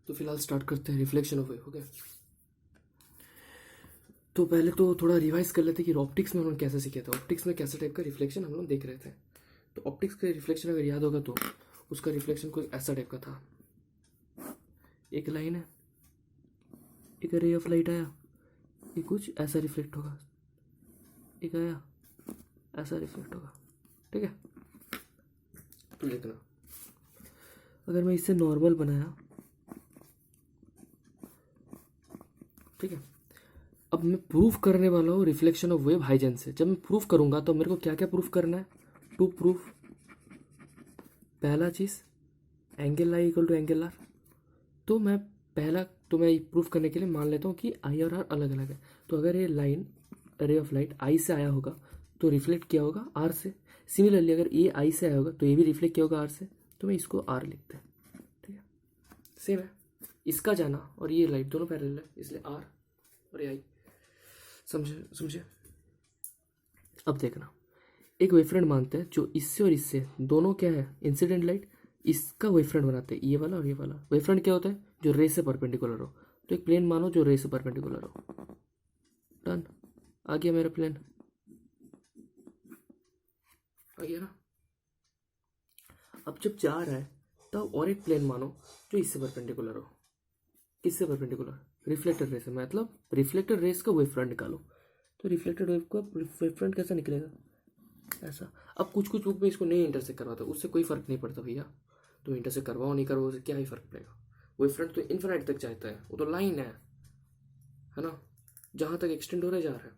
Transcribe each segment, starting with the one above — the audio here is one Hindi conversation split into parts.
तो फिलहाल स्टार्ट करते हैं रिफ्लेक्शन ऑफ वेव। ओके, तो पहले तो थोड़ा रिवाइज कर लेते हैं कि ऑप्टिक्स में हम लोग कैसे सीखे थे। ऑप्टिक्स में कैसे टाइप का रिफ्लेक्शन हम लोग देख रहे थे। तो ऑप्टिक्स का रिफ्लेक्शन अगर याद होगा तो उसका रिफ्लेक्शन कुछ ऐसा टाइप का था। एक लाइन है, एक रे ऑफ लाइट आया, ये कुछ ऐसा रिफ्लेक्ट होगा, एक आया ऐसा रिफ्लेक्ट होगा। ठीक है, तो देखना अगर मैं इससे नॉर्मल बनाया, ठीक है, अब मैं प्रूफ करने वाला हूँ रिफ्लेक्शन ऑफ वेव हाइजेन से। जब मैं प्रूफ करूंगा तो मेरे को क्या क्या प्रूफ करना है। टू प्रूफ, पहला चीज़ angle I equal to angle R. तो मैं प्रूफ करने के लिए मान लेता हूँ कि आई और आर अलग अलग है। तो अगर ये लाइन रे ऑफ लाइट आई से आया होगा तो रिफ्लेक्ट किया होगा आर से। सिमिलरली अगर ये आई से आया होगा तो ये भी रिफ्लेक्ट किया होगा आर से। तो मैं इसको आर लिखते हैं। ठीक है, सेम है, इसका जाना और ये लाइट दोनों पैरेलल है, इसलिए आर और ये आई। समझे। अब देखना, एक वेवफ्रंट मानते हैं जो इससे और इससे दोनों क्या है, इंसिडेंट लाइट, इसका वेवफ्रंट बनाते हैं, ये वाला और ये वाला। वेवफ्रंट क्या होता है, जो रे से परपेंडिकुलर हो। तो एक प्लेन मानो जो रे से परपेंडिकुलर हो। डन, आ गया मेरा प्लेन, आ गया ना। अब जब जा रहा है तब और एक प्लेन मानो जो इससे परपेंडिकुलर हो। किससे परपेंडिकुलर, रिफ्लेक्टेड रे से। मतलब रिफ्लेक्टेड रेस का वेवफ्रंट निकालो। तो रिफ्लेक्टेड वेव का वेवफ्रंट कैसा निकलेगा, ऐसा। अब कुछ कुछ बुक में इसको नहीं इंटरसेक्ट करवाता, उससे कोई फर्क नहीं पड़ता भैया। तो इंटरसेक्ट करवाओ नहीं करवाओ, उससे क्या ही फर्क पड़ेगा। वेवफ्रंट तो इन्फिनाइट तक जाता है, वो तो लाइन है ना, जहाँ तक एक्सटेंड हो रहा जा रहा है।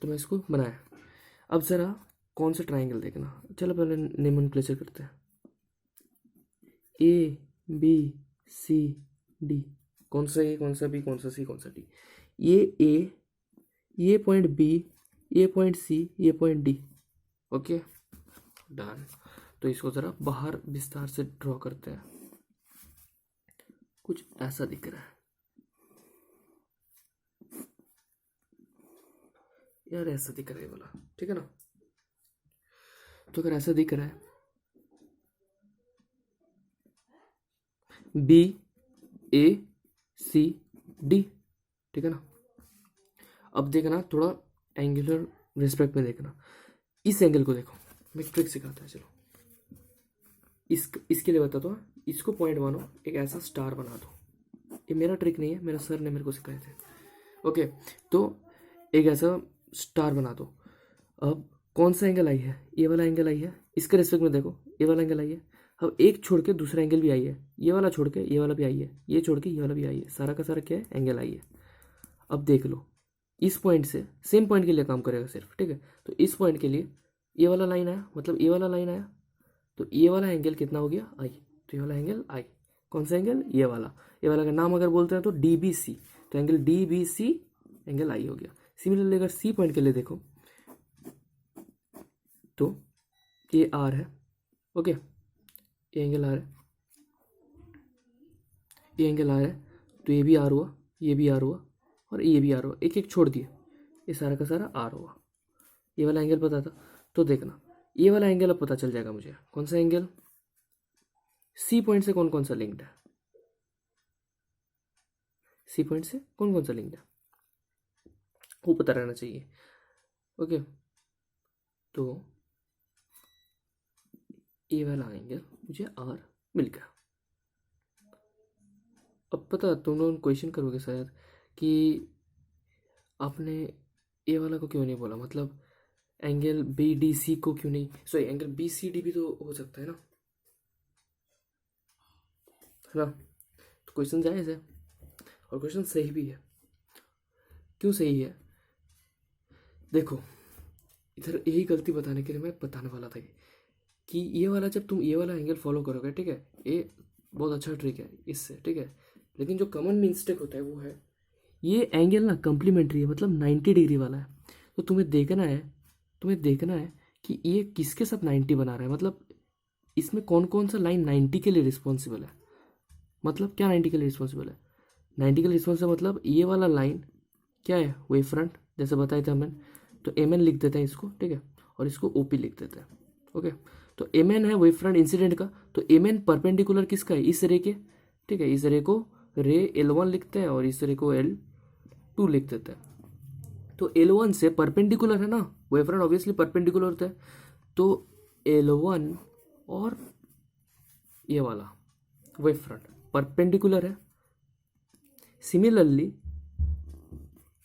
तो मैं इसको बनाया। अब ज़रा कौन सा ट्राइंगल देखना, चलो पहले नोमेनक्लेचर करते हैं। ए बी सी डी, कौन सा ए, कौन सा बी, कौन सा सी, कौन सा डी। ये ए, ये पॉइंट बी, ये पॉइंट सी, ये पॉइंट डी। Okay done. तो इसको ज़रा बाहर विस्तार से ड्रॉ करते हैं। कुछ ऐसा दिख रहा है यार, ऐसा दिख रहा है वाला, ठीक है ना। तो अगर ऐसा दिख रहा है, बी ए सी डी, ठीक है ना। अब देखना थोड़ा एंगुलर रिस्पेक्ट में देखना। इस एंगल को देखो, मैं एक ट्रिक सिखाता है, चलो इसके लिए बताता हूँ। इसको पॉइंट मानो, एक ऐसा स्टार बना दो। ये मेरा ट्रिक नहीं है, मेरा सर ने मेरे को सिखाए थे। ओके, तो एक ऐसा स्टार बना दो। अब कौन सा एंगल आई है, ये वाला एंगल आई है। इसके रिस्पेक्ट में देखो, ये वाला एंगल आई है। अब एक छोड़ के दूसरा एंगल भी आई है, ये वाला छोड़ के ये वाला भी आई है, ये छोड़ के ये वाला भी आई है। सारा का सारा क्या है, एंगल आई है। अब देख लो, इस पॉइंट से सेम पॉइंट के लिए काम करेगा सिर्फ, ठीक है। तो इस पॉइंट के लिए ये वाला लाइन आया, मतलब ये वाला लाइन आया, तो ये वाला एंगल कितना हो गया, आई। तो ये वाला एंगल आई, कौन सा एंगल, ये वाला। ये वाला का नाम अगर बोलते हैं तो डी बी सी, तो angle D B C angle I हो गया। सिमिलरली अगर सी पॉइंट के लिए देखो तो ये आर है। ओके, ये एंगल आर है, ये एंगल आर है, तो ये भी आर हुआ, ये भी आर हुआ और ये भी आर हुआ। एक एक छोड़ दिए, ये सारा का सारा आर हुआ। ये वाला एंगल पता था, तो देखना ये वाला एंगल अब पता चल जाएगा मुझे। कौन सा एंगल, सी पॉइंट से कौन कौन सा लिंक्ड है, सी पॉइंट से कौन कौन सा लिंक्ड है वो पता रहना चाहिए। ओके, तो ये वाला एंगल मुझे आर मिल गया। अब पता तुम लोग क्वेश्चन करोगे शायद कि आपने ए वाला को क्यों नहीं बोला, मतलब एंगल बी डी सी को क्यों नहीं, sorry angle B C D भी तो हो सकता है ना, है ना। तो क्वेश्चन जायज़ है और क्वेश्चन सही भी है। क्यों सही है, देखो इधर यही गलती बताने के लिए मैं बताने वाला था कि ये वाला, जब तुम ये वाला एंगल फॉलो करोगे, ठीक है, ये बहुत अच्छा ट्रिक है इससे, ठीक है। लेकिन जो कॉमन मिस्टेक होता है वो है, ये एंगल ना कम्प्लीमेंट्री है, मतलब 90 डिग्री वाला है। तो तुम्हें देखना है कि ये किसके साथ 90 बना रहा है, मतलब इसमें कौन कौन सा लाइन 90 के लिए रिस्पॉन्सिबल है। मतलब क्या 90 के लिए रिस्पॉन्सिबल है, 90 के लिए रिस्पॉन्सिबल मतलब ये वाला लाइन क्या है, वेव फ्रंट, जैसे बताया था हमने। तो एम एन लिख देते हैं इसको, ठीक है, और इसको ओ पी लिख देते हैं। ओके, तो एम एन है वेव फ्रंट इंसिडेंट का, तो एम एन परपेंडिकुलर किसका है, इस रे के, ठीक है, इस रे को रे L1 लिखते हैं और इस रे को L2 लिख देते हैं। तो L1 से परपेंडिकुलर है ना, वेवफ्रंट ऑब्वियसली परपेंडिकुलर होता है, तो L1 और ये वाला वेवफ्रंट परपेंडिकुलर है। सिमिलरली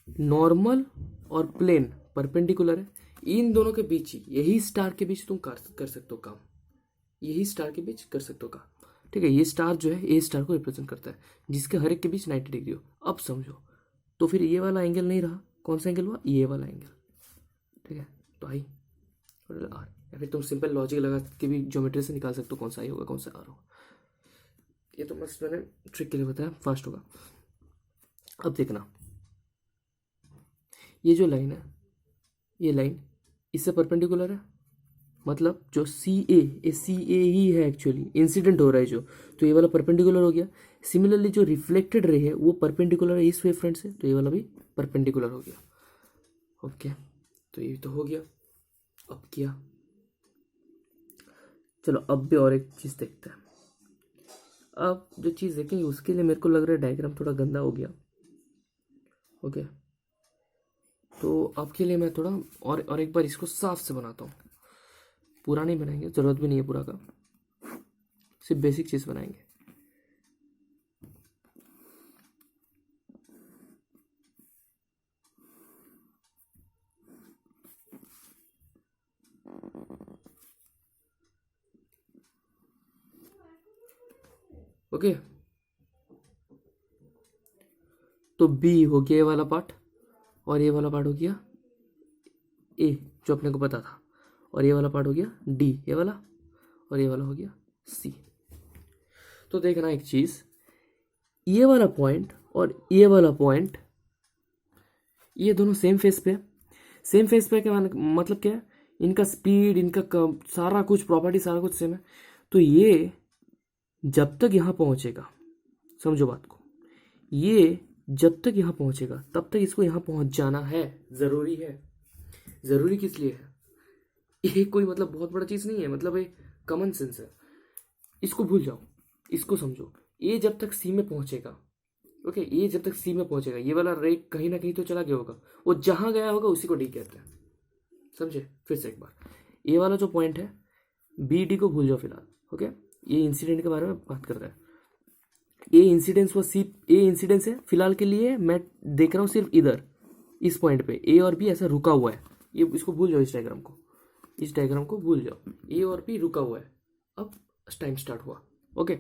नॉर्मल और प्लेन परपेंडिकुलर है। इन दोनों के बीच ही, यही स्टार के बीच तुम कर सकते हो काम, यही स्टार के बीच कर सकते हो काम। ठीक है, ये स्टार जो है ए स्टार को रिप्रेजेंट करता है, जिसके हर एक के बीच 90 डिग्री हो। अब समझो, तो फिर ये वाला एंगल नहीं रहा, कौन सा एंगल हुआ, ये वाला एंगल। ठीक है, तो आई और आर, या फिर तुम सिंपल लॉजिक लगा के भी ज्योमेट्री से निकाल सकते हो कौन सा आई होगा कौन सा आर होगा। ये तो मस्त मैंने ट्रिक के लिए बताया, फास्ट होगा। अब देखना, ये जो लाइन है, ये लाइन इससे परपेंडिकुलर है, मतलब जो सी ए ही है एक्चुअली, इंसिडेंट हो रहा है जो, तो ये वाला परपेंडिकुलर हो गया। सिमिलरली जो रिफ्लेक्टेड रे है वो परपेंडिकुलर है इस वेव फ्रंट से, तो ये वाला भी परपेंडिकुलर हो गया। ओके, तो ये तो हो गया। अब क्या, चलो अब भी और एक चीज़ देखते हैं। अब जो चीज़ देखेंगे उसके लिए मेरे को लग रहा है डायग्राम थोड़ा गंदा हो गया। ओके, तो अब के लिए मैं थोड़ा और एक बार इसको साफ से बनाता हूँ। पूरा नहीं बनाएंगे, ज़रूरत भी नहीं है पूरा का, सिर्फ बेसिक चीज़ बनाएंगे। ओके, तो बी हो गया ये वाला पार्ट, और ये वाला पार्ट हो गया ए जो अपने को पता था, और ये वाला पार्ट हो गया डी ये वाला, और ये वाला हो गया सी। तो देखना एक चीज़, ये वाला पॉइंट और ये वाला पॉइंट, ये दोनों सेम फेस पे, सेम फेस पे क्या मतलब क्या है, इनका स्पीड, इनका सारा कुछ प्रॉपर्टी सारा कुछ सेम है। तो ये जब तक यहाँ पहुँचेगा, समझो बात को, ये जब तक यहाँ पहुँचेगा तब तक इसको यहाँ पहुँच जाना है, ज़रूरी है। ज़रूरी किस लिए है, ये कोई मतलब बहुत बड़ा चीज़ नहीं है, मतलब एक कॉमन सेंस है। इसको भूल जाओ, इसको समझो। ये जब तक सी में पहुँचेगा, ओके, ये जब तक सी में पहुँचेगा, ये वाला रे कहीं ना कहीं तो चला गया होगा, वो जहाँ गया होगा उसी को डी कहते हैं। समझे, फिर से एक बार, ये वाला जो पॉइंट है बी डी को भूल जाओ फिलहाल। ओके, ये इंसिडेंट के बारे में बात कर रहा है। ए इंसिडेंस व सी, ए इंसिडेंस है फिलहाल के लिए, मैं देख रहा हूँ सिर्फ इधर इस पॉइंट पे ए और बी ऐसा रुका हुआ है, ये इसको भूल जाओ, इस डायग्राम को, इस डायग्राम को भूल जाओ, ए और बी रुका हुआ है। अब टाइम स्टार्ट हुआ, ओके,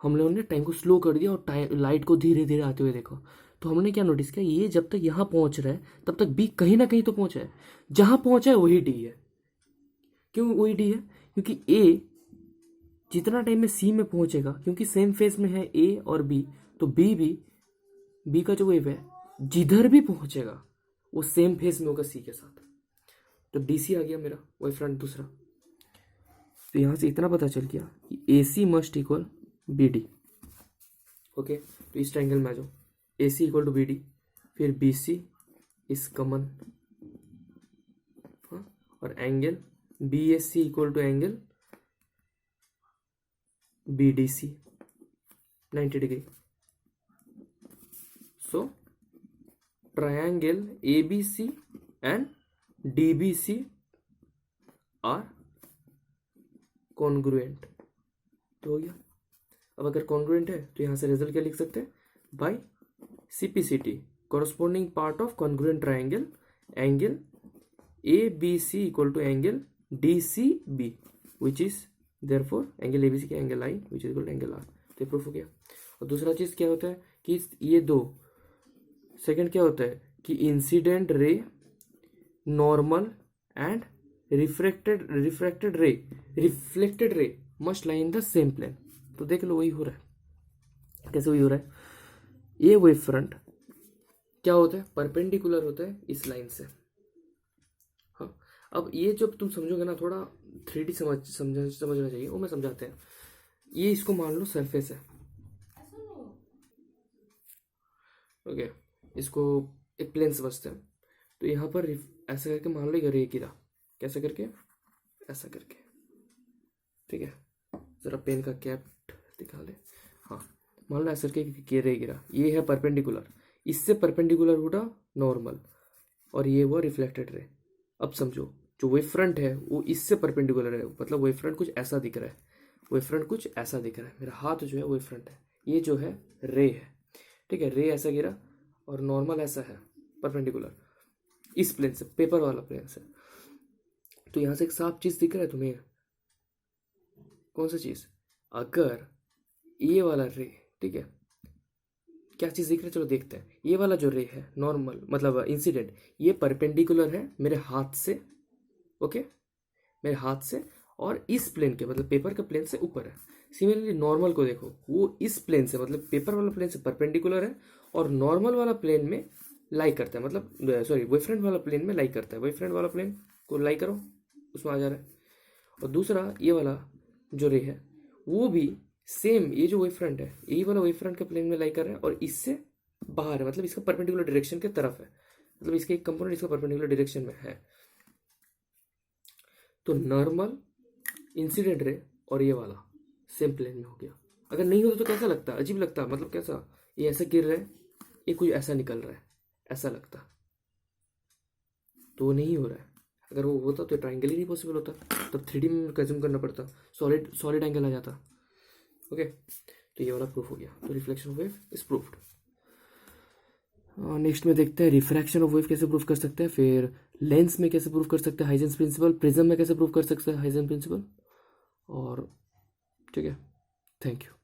हम लोगों ने टाइम को स्लो कर दिया और टाइम लाइट को धीरे धीरे आते हुए देखा। तो हमने क्या नोटिस किया, ये जब तक यहाँ पहुँच रहा है तब तक बी कहीं ना कहीं तो पहुँचा है, जहाँ पहुँचा है वही डी है। क्यों वही डी है, क्योंकि ए जितना टाइम में सी में पहुंचेगा, क्योंकि सेम फेज में है ए और बी, तो बी भी, बी का जो वेव है जिधर भी पहुंचेगा वो सेम फेज में होगा सी के साथ। तो डी सी आ गया मेरा वेव फ्रंट दूसरा। तो यहां से इतना पता चल गया कि A C must equal B D. Okay, तो इस ट्रायंगल में आ जाओ, A C equal to B D, फिर बी सी इज कॉमन, और angle B S C equal to angle BDC 90 degree. So triangle ABC and DBC are congruent. तो हो गया। अब अगर congruent है तो यहाँ से रिजल्ट क्या लिख सकते हैं, bye CPCT, corresponding part of congruent triangle, angle ABC equal to angle DCB, which is therefore angle ABC के angle I which is equal to angle R। तो प्रूफ हो गया। और दूसरा चीज़ क्या होता है कि ये दो, सेकंड क्या होता है कि incident ray, normal and reflected ray must lie in the same plane. तो देख लो वही हो रहा है। कैसे वही हो रहा है, ये वेव फ्रंट क्या होता है, परपेंडिकुलर होता है इस लाइन से। हाँ, अब ये जब तुम समझोगे ना, थोड़ा 3D समझना चाहिए, वो मैं समझाते हैं। ये इसको मान लो सरफेस है, ओके, इसको एक प्लेन समझते हैं। तो यहाँ पर ऐसा करके मान लो एक रे गिरा, कैसे करके, ऐसा करके, ठीक है, जरा पेन का कैप दिखा ले, हाँ, मान लो ऐसे करके रे गिरा, ये है परपेंडिकुलर, इससे परपेंडिकुलर उड़ा नॉर्मल, और ये हुआ रिफ्लेक्टेड रे। अब समझो, जो वेव फ्रंट है वो इससे परपेंडिकुलर है, मतलब वेव फ्रंट कुछ ऐसा दिख रहा है, वेव फ्रंट कुछ ऐसा दिख रहा है, मेरा हाथ जो है वेव फ्रंट है, ये जो है रे है, ठीक है। रे ऐसा गिरा और नॉर्मल ऐसा है परपेंडिकुलर इस प्लेन से, पेपर वाला प्लेन से। तो यहाँ से एक साफ चीज दिख रहा है तुम्हें, कौन सा चीज? अगर ये वाला रे, ठीक है, क्या चीज दिख रहा है, चलो देखते हैं। ये वाला जो रे है नॉर्मल, मतलब इंसिडेंट, ये परपेंडिकुलर है मेरे हाथ से, ओके, मेरे हाथ से, और इस प्लेन के मतलब पेपर के प्लेन से ऊपर है। सिमिलरली नॉर्मल को देखो, वो इस प्लेन से मतलब पेपर वाला प्लेन से परपेंडिकुलर है, और नॉर्मल वाला प्लेन में लाई करता है, मतलब सॉरी वेवफ्रंट वाला प्लेन में लाई करता है। वेवफ्रंट वाला प्लेन को लाई करो, उसमें आ जा रहा है। और दूसरा ये वाला जो रे है वो भी सेम, ये जो वेवफ्रंट है यही वाला वेवफ्रंट के प्लेन में लाई कर रहा है, और इससे बाहर है, मतलब इसका परपेंडिकुलर डायरेक्शन के तरफ है, मतलब इसका एक कंपोनेंट इसका परपेंडिकुलर डायरेक्शन में है। तो नॉर्मल, इंसिडेंट रे और ये वाला सेम प्लेन में हो गया। अगर नहीं होता तो कैसा लगता? अजीब लगता, मतलब कैसा, ये ऐसे गिर रहा है, ये कुछ ऐसा निकल रहा है, ऐसा लगता। तो वो नहीं हो रहा है। अगर वो होता तो ट्राइंगल ही नहीं पॉसिबल होता, तब 3D में कंज्यूम करना पड़ता, सॉलिड सॉलिड एंगल आ जाता। ओके, तो ये वाला प्रूफ हो गया। तो reflection of wave is proofed. Next में देखते हैं रिफ्रैक्शन ऑफ वेव कैसे प्रूफ कर सकते हैं, फिर लेंस में कैसे प्रूफ कर सकते हैं हाइजेंस प्रिंसिपल, प्रिज्म में कैसे प्रूफ कर सकते हैं हाइजेंस प्रिंसिपल। और ठीक है, थैंक यू।